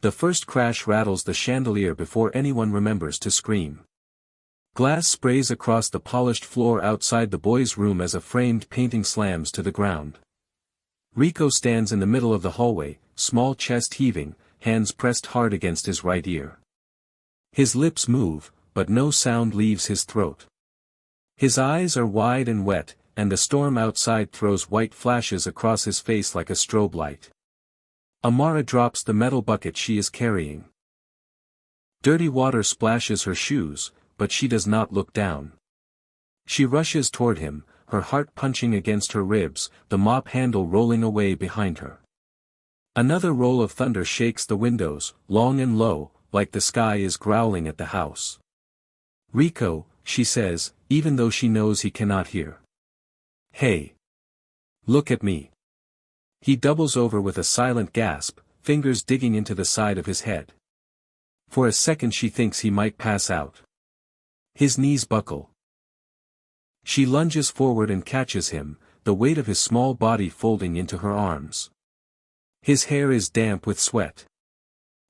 The first crash rattles the chandelier before anyone remembers to scream. Glass sprays across the polished floor outside the boys' room as a framed painting slams to the ground. Riko stands in the middle of the hallway, small chest heaving, hands pressed hard against his right ear. His lips move, but no sound leaves his throat. His eyes are wide and wet, and the storm outside throws white flashes across his face like a strobe light. Amara drops the metal bucket she is carrying. Dirty water splashes her shoes, but she does not look down. She rushes toward him, her heart punching against her ribs, the mop handle rolling away behind her. Another roll of thunder shakes the windows, long and low, like the sky is growling at the house. "Riko," she says, even though she knows he cannot hear. "Hey. Look at me." He doubles over with a silent gasp, fingers digging into the side of his head. For a second she thinks he might pass out. His knees buckle. She lunges forward and catches him, the weight of his small body folding into her arms. His hair is damp with sweat.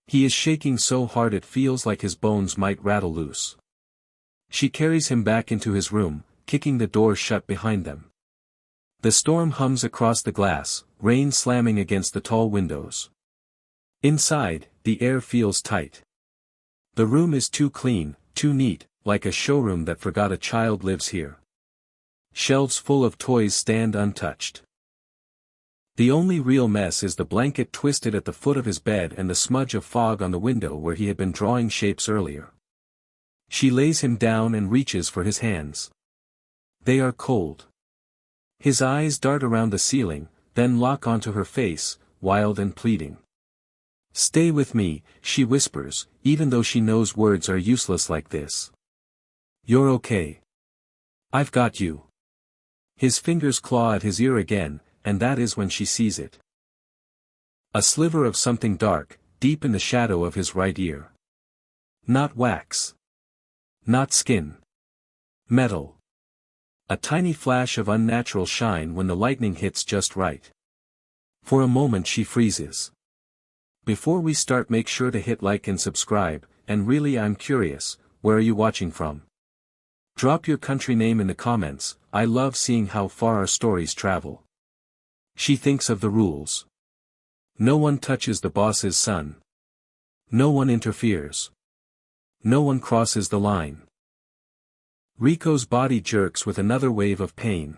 He is shaking so hard it feels like his bones might rattle loose. She carries him back into his room, kicking the door shut behind them. The storm hums across the glass, rain slamming against the tall windows. Inside, the air feels tight. The room is too clean, too neat, like a showroom that forgot a child lives here. Shelves full of toys stand untouched. The only real mess is the blanket twisted at the foot of his bed and the smudge of fog on the window where he had been drawing shapes earlier. She lays him down and reaches for his hands. They are cold. His eyes dart around the ceiling, then lock onto her face, wild and pleading. "Stay with me," she whispers, even though she knows words are useless like this. "You're okay. I've got you." His fingers claw at his ear again, and that is when she sees it. A sliver of something dark, deep in the shadow of his right ear. Not wax. Not skin. Metal. A tiny flash of unnatural shine when the lightning hits just right. For a moment she freezes. Before we start, make sure to hit like and subscribe, and really I'm curious, where are you watching from? Drop your country name in the comments. I love seeing how far our stories travel. She thinks of the rules. No one touches the boss's son. No one interferes. No one crosses the line. Riko's body jerks with another wave of pain.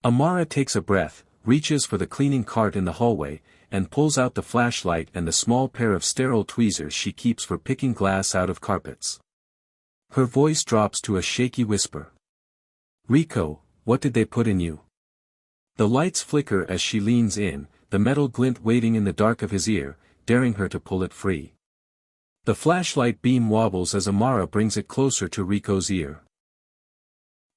Amara takes a breath, reaches for the cleaning cart in the hallway, and pulls out the flashlight and the small pair of sterile tweezers she keeps for picking glass out of carpets. Her voice drops to a shaky whisper. "Riko, what did they put in you?" The lights flicker as she leans in, the metal glint waiting in the dark of his ear, daring her to pull it free. The flashlight beam wobbles as Amara brings it closer to Riko's ear.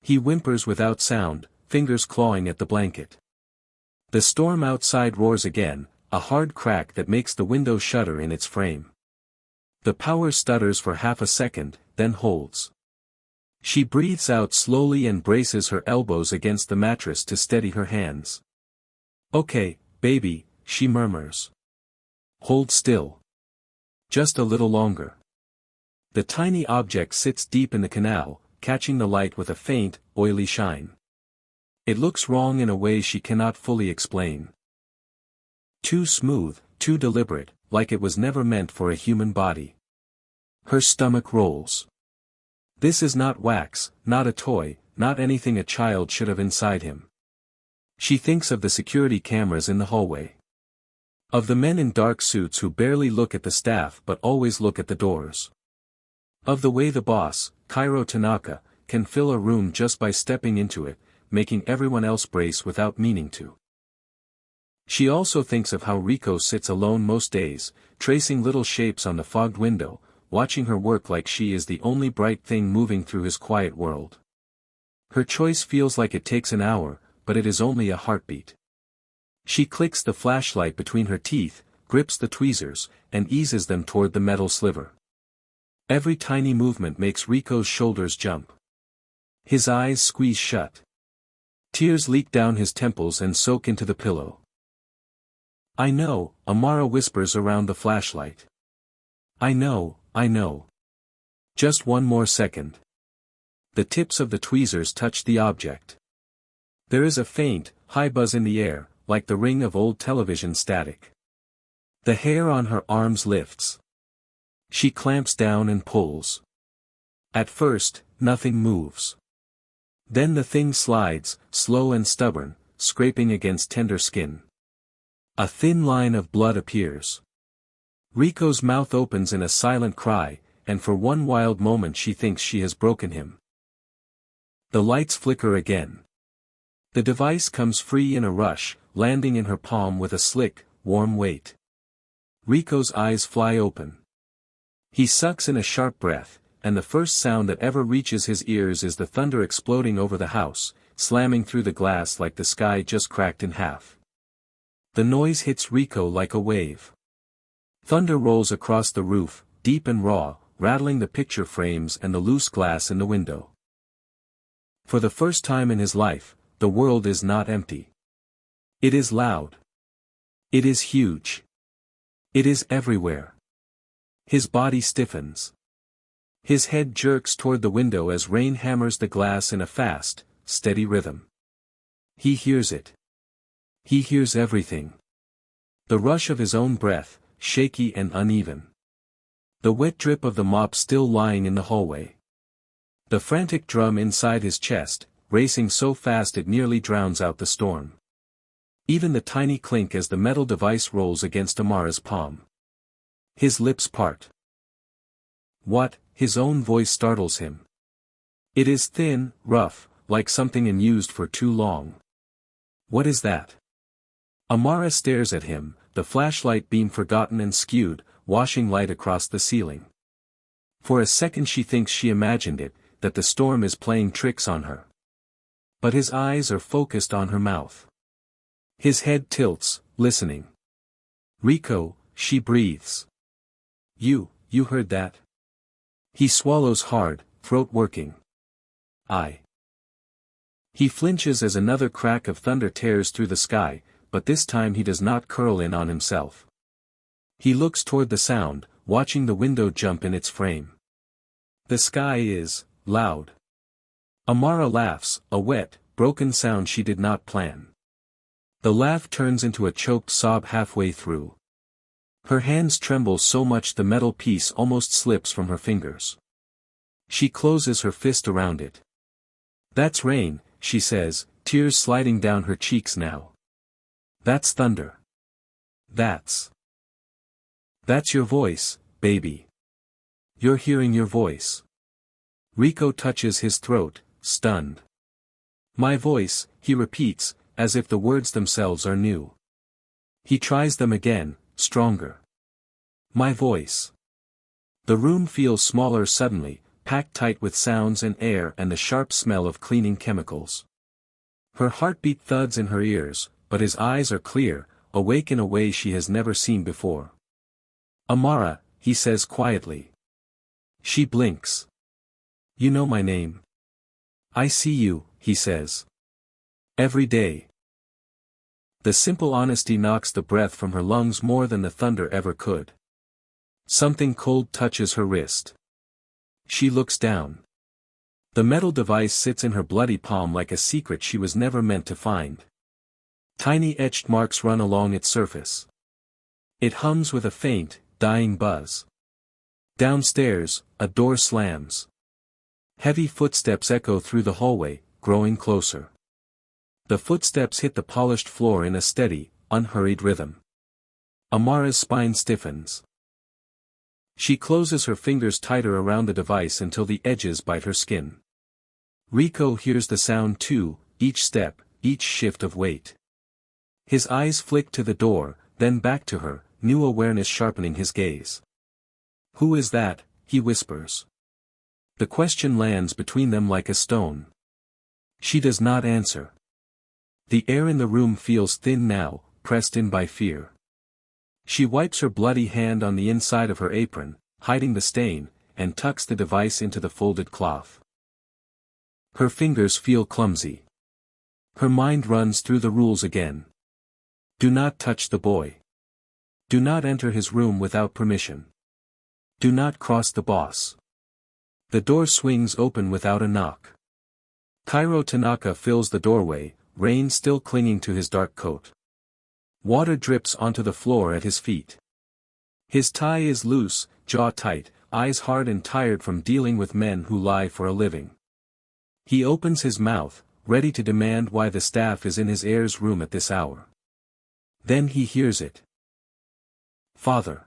He whimpers without sound, fingers clawing at the blanket. The storm outside roars again, a hard crack that makes the window shudder in its frame. The power stutters for half a second, then holds. She breathes out slowly and braces her elbows against the mattress to steady her hands. "Okay, baby," she murmurs. "Hold still. Just a little longer." The tiny object sits deep in the canal, catching the light with a faint, oily shine. It looks wrong in a way she cannot fully explain. Too smooth, too deliberate, like it was never meant for a human body. Her stomach rolls. This is not wax, not a toy, not anything a child should have inside him. She thinks of the security cameras in the hallway. Of the men in dark suits who barely look at the staff but always look at the doors. Of the way the boss, Tanaka, can fill a room just by stepping into it, making everyone else brace without meaning to. She also thinks of how Riko sits alone most days, tracing little shapes on the fogged window, watching her work like she is the only bright thing moving through his quiet world. Her choice feels like it takes an hour, but it is only a heartbeat. She clicks the flashlight between her teeth, grips the tweezers, and eases them toward the metal sliver. Every tiny movement makes Riko's shoulders jump. His eyes squeeze shut. Tears leak down his temples and soak into the pillow. "I know," Amara whispers around the flashlight. I know. Just one more second. The tips of the tweezers touch the object. There is a faint, high buzz in the air, like the ring of old television static. The hair on her arms lifts. She clamps down and pulls. At first, nothing moves. Then the thing slides, slow and stubborn, scraping against tender skin. A thin line of blood appears. Riko's mouth opens in a silent cry, and for one wild moment she thinks she has broken him. The lights flicker again. The device comes free in a rush, landing in her palm with a slick, warm weight. Riko's eyes fly open. He sucks in a sharp breath, and the first sound that ever reaches his ears is the thunder exploding over the house, slamming through the glass like the sky just cracked in half. The noise hits Riko like a wave. Thunder rolls across the roof, deep and raw, rattling the picture frames and the loose glass in the window. For the first time in his life, the world is not empty. It is loud. It is huge. It is everywhere. His body stiffens. His head jerks toward the window as rain hammers the glass in a fast, steady rhythm. He hears it. He hears everything. The rush of his own breath, shaky and uneven. The wet drip of the mop still lying in the hallway. The frantic drum inside his chest, racing so fast it nearly drowns out the storm. Even the tiny clink as the metal device rolls against Amara's palm. His lips part. What? His own voice startles him. It is thin, rough, like something unused for too long. What is that? Amara stares at him, the flashlight beam forgotten and skewed, washing light across the ceiling. For a second she thinks she imagined it, that the storm is playing tricks on her. But his eyes are focused on her mouth. His head tilts, listening. Riko, she breathes. You heard that? He swallows hard, throat working. He flinches as another crack of thunder tears through the sky, but this time he does not curl in on himself. He looks toward the sound, watching the window jump in its frame. The sky is loud. Amara laughs, a wet, broken sound she did not plan. The laugh turns into a choked sob halfway through. Her hands tremble so much the metal piece almost slips from her fingers. She closes her fist around it. That's rain, she says, tears sliding down her cheeks now. That's thunder. That's your voice, baby. You're hearing your voice. Riko touches his throat, stunned. My voice, he repeats, as if the words themselves are new. He tries them again, stronger. My voice. The room feels smaller suddenly, packed tight with sounds and air and the sharp smell of cleaning chemicals. Her heartbeat thuds in her ears, but his eyes are clear, awake in a way she has never seen before. Amara, he says quietly. She blinks. You know my name. I see you, he says. Every day. The simple honesty knocks the breath from her lungs more than the thunder ever could. Something cold touches her wrist. She looks down. The metal device sits in her bloody palm like a secret she was never meant to find. Tiny etched marks run along its surface. It hums with a faint, dying buzz. Downstairs, a door slams. Heavy footsteps echo through the hallway, growing closer. The footsteps hit the polished floor in a steady, unhurried rhythm. Amara's spine stiffens. She closes her fingers tighter around the device until the edges bite her skin. Riko hears the sound too, each step, each shift of weight. His eyes flick to the door, then back to her, new awareness sharpening his gaze. Who is that? He whispers. The question lands between them like a stone. She does not answer. The air in the room feels thin now, pressed in by fear. She wipes her bloody hand on the inside of her apron, hiding the stain, and tucks the device into the folded cloth. Her fingers feel clumsy. Her mind runs through the rules again. Do not touch the boy. Do not enter his room without permission. Do not cross the boss. The door swings open without a knock. Tanaka fills the doorway, rain still clinging to his dark coat. Water drips onto the floor at his feet. His tie is loose, jaw tight, eyes hard and tired from dealing with men who lie for a living. He opens his mouth, ready to demand why the staff is in his heir's room at this hour. Then he hears it. Father.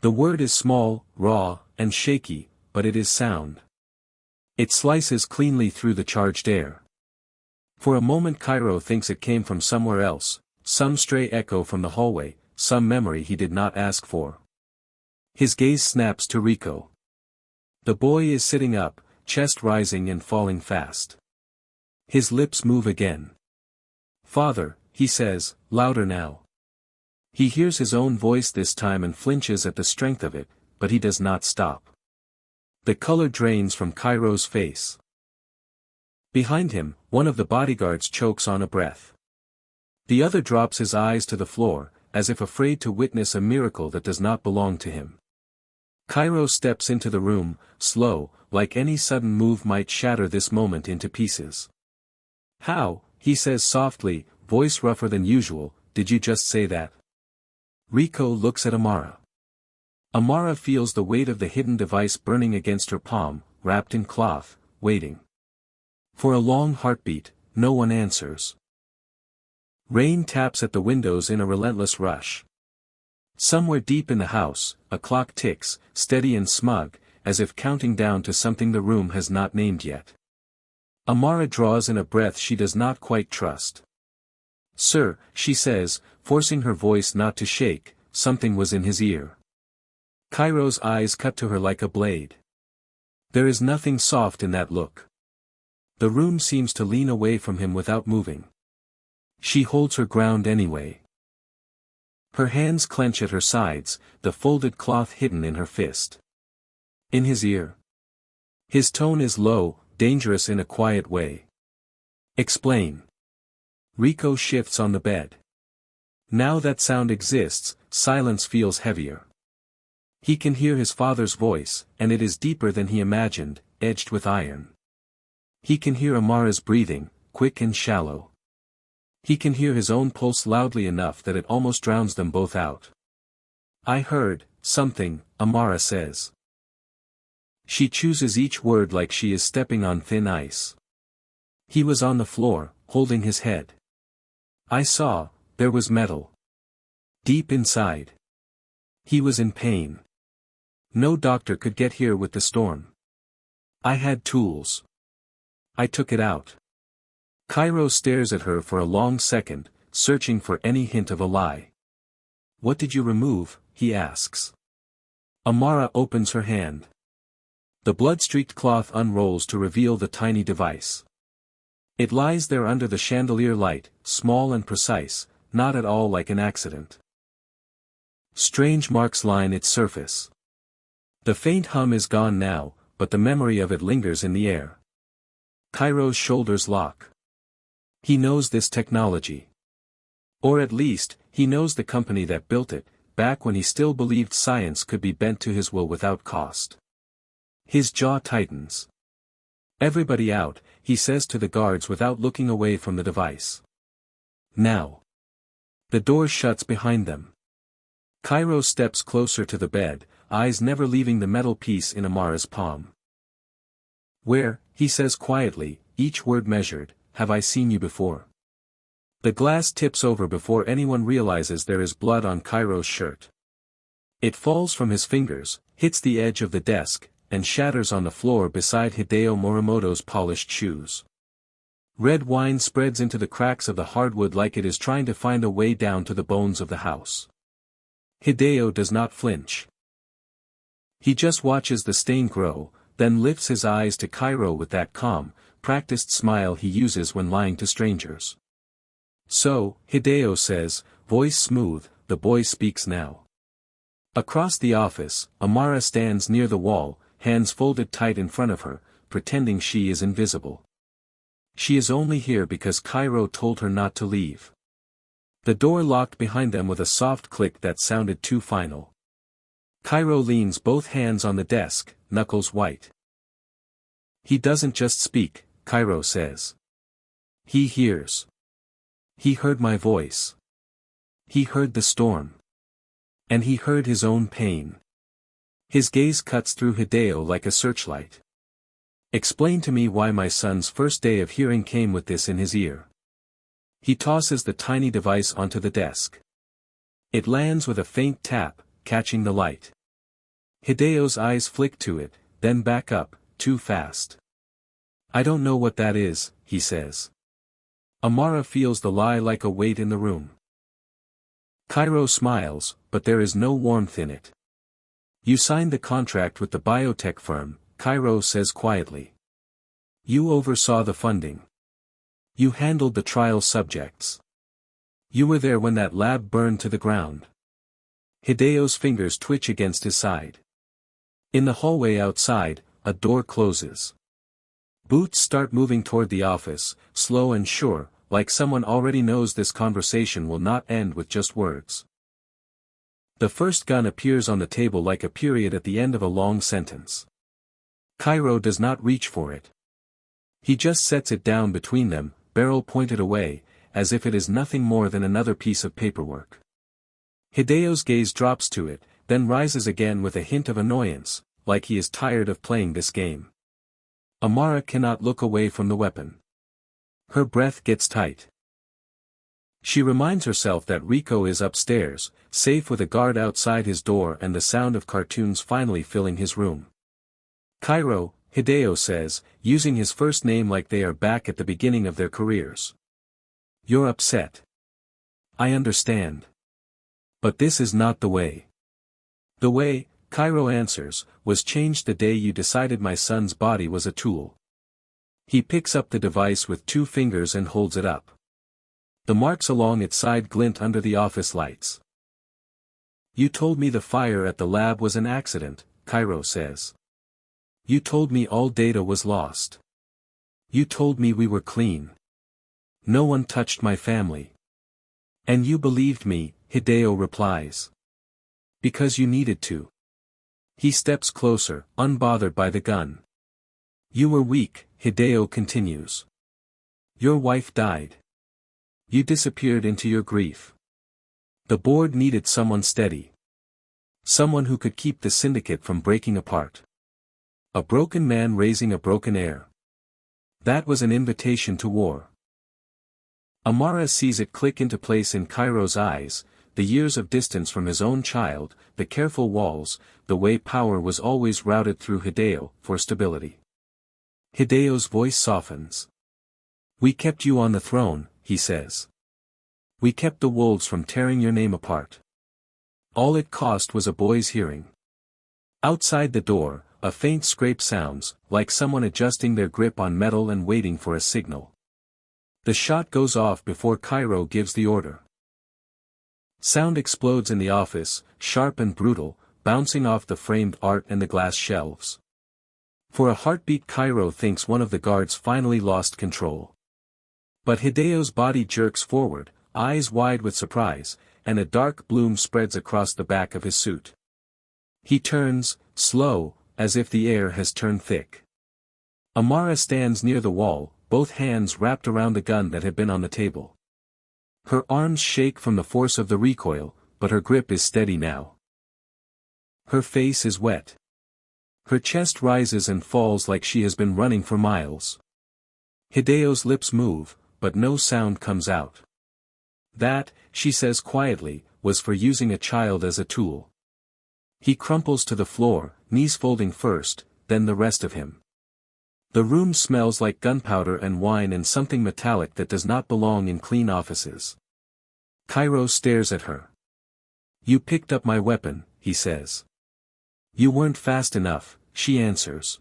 The word is small, raw, and shaky, but it is sound. It slices cleanly through the charged air. For a moment Cairo thinks it came from somewhere else, some stray echo from the hallway, some memory he did not ask for. His gaze snaps to Riko. The boy is sitting up, chest rising and falling fast. His lips move again. Father, he says, louder now. He hears his own voice this time and flinches at the strength of it, but he does not stop. The color drains from Cairo's face. Behind him, one of the bodyguards chokes on a breath. The other drops his eyes to the floor, as if afraid to witness a miracle that does not belong to him. Cairo steps into the room, slow, like any sudden move might shatter this moment into pieces. How, he says softly, voice rougher than usual, did you just say that? Riko looks at Amara. Amara feels the weight of the hidden device burning against her palm, wrapped in cloth, waiting. For a long heartbeat, no one answers. Rain taps at the windows in a relentless rush. Somewhere deep in the house, a clock ticks, steady and smug, as if counting down to something the room has not named yet. Amara draws in a breath she does not quite trust. Sir, she says, forcing her voice not to shake, something was in his ear. Cairo's eyes cut to her like a blade. There is nothing soft in that look. The room seems to lean away from him without moving. She holds her ground anyway. Her hands clench at her sides, the folded cloth hidden in her fist. In his ear. His tone is low, dangerous in a quiet way. Explain. Riko shifts on the bed. Now that sound exists, silence feels heavier. He can hear his father's voice, and it is deeper than he imagined, edged with iron. He can hear Amara's breathing, quick and shallow. He can hear his own pulse loudly enough that it almost drowns them both out. I heard something, Amara says. She chooses each word like she is stepping on thin ice. He was on the floor, holding his head. I saw, there was metal. Deep inside. He was in pain. No doctor could get here with the storm. I had tools. I took it out. Cairo stares at her for a long second, searching for any hint of a lie. What did you remove? He asks. Amara opens her hand. The blood-streaked cloth unrolls to reveal the tiny device. It lies there under the chandelier light, small and precise, not at all like an accident. Strange marks line its surface. The faint hum is gone now, but the memory of it lingers in the air. Cairo's shoulders lock. He knows this technology. Or at least, he knows the company that built it, back when he still believed science could be bent to his will without cost. His jaw tightens. Everybody out, he says to the guards without looking away from the device. Now. The door shuts behind them. Cairo steps closer to the bed, eyes never leaving the metal piece in Amara's palm. Where, he says quietly, each word measured, have I seen you before? The glass tips over before anyone realizes there is blood on Cairo's shirt. It falls from his fingers, hits the edge of the desk, and shatters on the floor beside Hideo Morimoto's polished shoes. Red wine spreads into the cracks of the hardwood like it is trying to find a way down to the bones of the house. Hideo does not flinch. He just watches the stain grow, then lifts his eyes to Cairo with that calm, practiced smile he uses when lying to strangers. So, Hideo says, voice smooth, the boy speaks now. Across the office, Amara stands near the wall, hands folded tight in front of her, pretending she is invisible. She is only here because Cairo told her not to leave. The door locked behind them with a soft click that sounded too final. Cairo leans both hands on the desk, knuckles white. He doesn't just speak, Cairo says. He hears. He heard my voice. He heard the storm. And he heard his own pain. His gaze cuts through Hideo like a searchlight. Explain to me why my son's first day of hearing came with this in his ear. He tosses the tiny device onto the desk. It lands with a faint tap, catching the light. Hideo's eyes flick to it, then back up, too fast. I don't know what that is, he says. Amara feels the lie like a weight in the room. Cairo smiles, but there is no warmth in it. You signed the contract with the biotech firm, Cairo says quietly. You oversaw the funding. You handled the trial subjects. You were there when that lab burned to the ground. Hideo's fingers twitch against his side. In the hallway outside, a door closes. Boots start moving toward the office, slow and sure, like someone already knows this conversation will not end with just words. The first gun appears on the table like a period at the end of a long sentence. Cairo does not reach for it. He just sets it down between them, barrel pointed away, as if it is nothing more than another piece of paperwork. Hideo's gaze drops to it, then rises again with a hint of annoyance, like he is tired of playing this game. Amara cannot look away from the weapon. Her breath gets tight. She reminds herself that Riko is upstairs, safe with a guard outside his door and the sound of cartoons finally filling his room. Cairo, Hideo says, using his first name like they are back at the beginning of their careers. You're upset. I understand. But this is not the way. The way, Cairo answers, was changed the day you decided my son's body was a tool. He picks up the device with 2 fingers and holds it up. The marks along its side glint under the office lights. You told me the fire at the lab was an accident, Cairo says. You told me all data was lost. You told me we were clean. No one touched my family. And you believed me, Hideo replies. Because you needed to. He steps closer, unbothered by the gun. You were weak, Hideo continues. Your wife died. You disappeared into your grief. The board needed someone steady. Someone who could keep the syndicate from breaking apart. A broken man raising a broken heir. That was an invitation to war. Amara sees it click into place in Cairo's eyes, the years of distance from his own child, the careful walls, the way power was always routed through Hideo, for stability. Hideo's voice softens. We kept you on the throne, he says. We kept the wolves from tearing your name apart. All it cost was a boy's hearing. Outside the door, a faint scrape sounds, like someone adjusting their grip on metal and waiting for a signal. The shot goes off before Cairo gives the order. Sound explodes in the office, sharp and brutal, bouncing off the framed art and the glass shelves. For a heartbeat Cairo thinks one of the guards finally lost control. But Hideo's body jerks forward, eyes wide with surprise, and a dark bloom spreads across the back of his suit. He turns, slow, as if the air has turned thick. Amara stands near the wall, both hands wrapped around the gun that had been on the table. Her arms shake from the force of the recoil, but her grip is steady now. Her face is wet. Her chest rises and falls like she has been running for miles. Hideo's lips move, but no sound comes out. That, she says quietly, was for using a child as a tool. He crumples to the floor, knees folding first, then the rest of him. The room smells like gunpowder and wine and something metallic that does not belong in clean offices. Cairo stares at her. You picked up my weapon, he says. You weren't fast enough, she answers.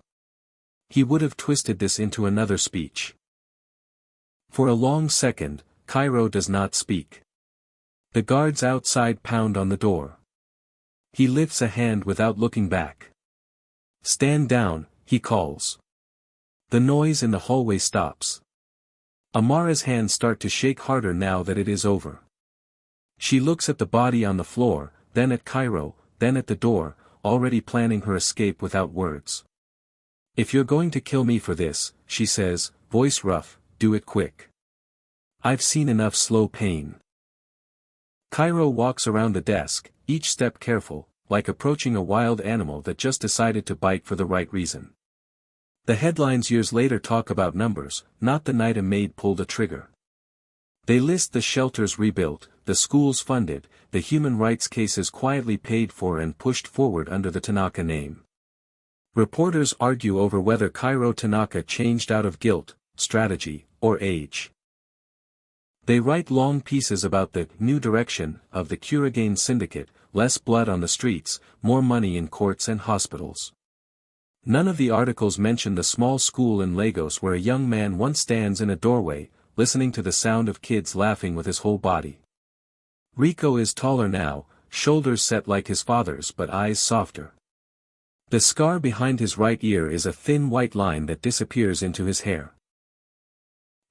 He would have twisted this into another speech. For a long second, Cairo does not speak. The guards outside pound on the door. He lifts a hand without looking back. Stand down, he calls. The noise in the hallway stops. Amara's hands start to shake harder now that it is over. She looks at the body on the floor, then at Cairo, then at the door, already planning her escape without words. "If you're going to kill me for this," she says, voice rough, "do it quick. I've seen enough slow pain." Cairo walks around the desk, each step careful, like approaching a wild animal that just decided to bite for the right reason. The headlines years later talk about numbers, not the night a maid pulled a trigger. They list the shelters rebuilt, the schools funded, the human rights cases quietly paid for and pushed forward under the Tanaka name. Reporters argue over whether Cairo Tanaka changed out of guilt, strategy, or age. They write long pieces about the new direction of the Kurigane Syndicate, less blood on the streets, more money in courts and hospitals. None of the articles mention the small school in Lagos where a young man once stands in a doorway, listening to the sound of kids laughing with his whole body. Riko is taller now, shoulders set like his father's but eyes softer. The scar behind his right ear is a thin white line that disappears into his hair.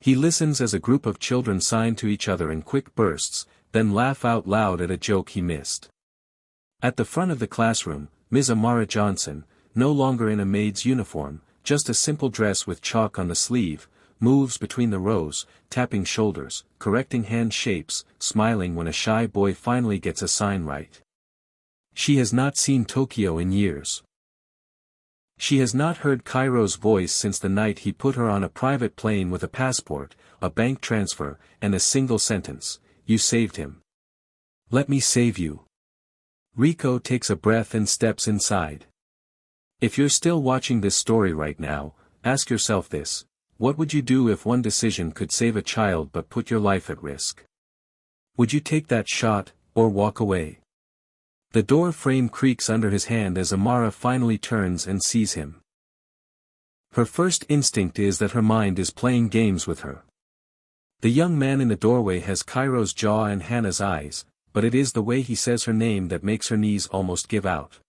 He listens as a group of children sign to each other in quick bursts, then laugh out loud at a joke he missed. At the front of the classroom, Ms. Amara Johnson, no longer in a maid's uniform, just a simple dress with chalk on the sleeve, moves between the rows, tapping shoulders, correcting hand shapes, smiling when a shy boy finally gets a sign right. She has not seen Tokyo in years. She has not heard Cairo's voice since the night he put her on a private plane with a passport, a bank transfer, and a single sentence, "You saved him. Let me save you." Riko takes a breath and steps inside. If you're still watching this story right now, ask yourself this: what would you do if one decision could save a child but put your life at risk? Would you take that shot, or walk away? The door frame creaks under his hand as Amara finally turns and sees him. Her first instinct is that her mind is playing games with her. The young man in the doorway has Cairo's jaw and Hannah's eyes, but it is the way he says her name that makes her knees almost give out.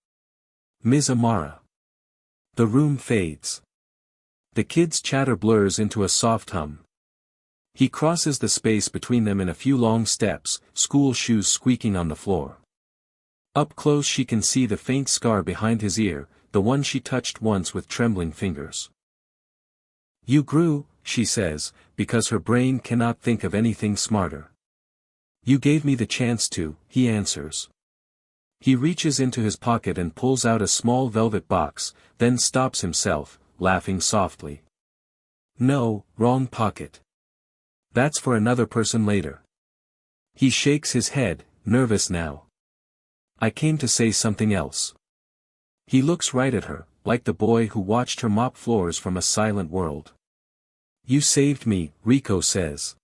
"Ms. Amara." The room fades. The kids' chatter blurs into a soft hum. He crosses the space between them in a few long steps, school shoes squeaking on the floor. Up close she can see the faint scar behind his ear, the one she touched once with trembling fingers. "You grew," she says, because her brain cannot think of anything smarter. "You gave me the chance to," he answers. He reaches into his pocket and pulls out a small velvet box, then stops himself, laughing softly. "No, wrong pocket. That's for another person later." He shakes his head, nervous now. "I came to say something else." He looks right at her, like the boy who watched her mop floors from a silent world. "You saved me," Riko says.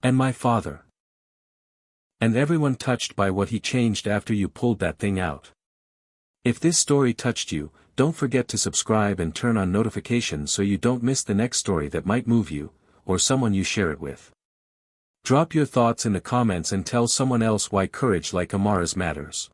"And my father. And everyone touched by what he changed after you pulled that thing out." If this story touched you, don't forget to subscribe and turn on notifications so you don't miss the next story that might move you, or someone you share it with. Drop your thoughts in the comments and tell someone else why courage like Amara's matters.